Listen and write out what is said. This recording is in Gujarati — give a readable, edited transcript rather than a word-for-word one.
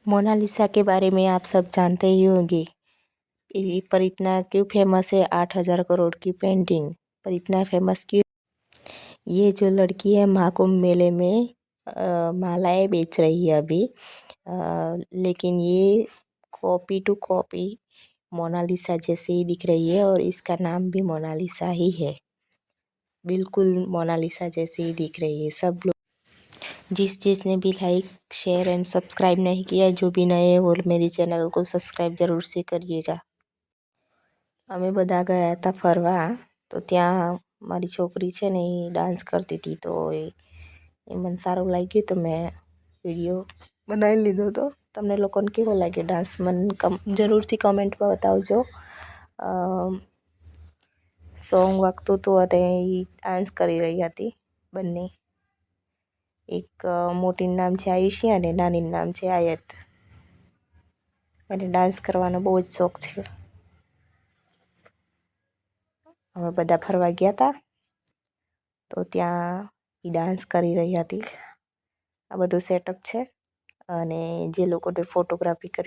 मोनालिसा के बारे में आप सब जानते ही होंगे। ये पर इतना क्यों फेमस है? 8,000 करोड़ की पेंटिंग पर इतना फेमस क्यों? ये जो लड़की है महाकुंभ मेले में मालाएं बेच रही है अभी, लेकिन ये कॉपी टू कॉपी मोनालिसा जैसे ही दिख रही है और इसका नाम भी मोनालिसा ही है। बिल्कुल मोनालिसा जैसे ही दिख रही है। सब लोग जिसने भी लाइक शेयर एंड सब्सक्राइब नहीं किया, जो भी नए हैं वो मेरे चैनल को सब्सक्राइब ज़रूर से करिएगा। અમે બધા ગયા હતા ફરવા, તો ત્યાં મારી છોકરી છે ને એ ડાન્સ કરતી હતી, તો એ મને સારું લાગ્યું તો મેં વિડીયો બનાવી લીધો હતો. તમને લોકોને કેવો લાગ્યો ડાન્સ મને જરૂરથી કમેન્ટમાં બતાવજો. સોંગ વાગતું હતું અને એ ડાન્સ કરી રહી હતી બંને. એક મોટીનું નામ છે આયુષી અને નાનીનું નામ છે આયત. અને ડાન્સ કરવાનો બહુ જ શોખ છે. અમે બધા ફરવા ગયા હતા, તો ત્યાં એ ડાન્સ કરી રહી હતી. આ બધું સેટઅપ છે અને જે લોકોને ફોટોગ્રાફી કરી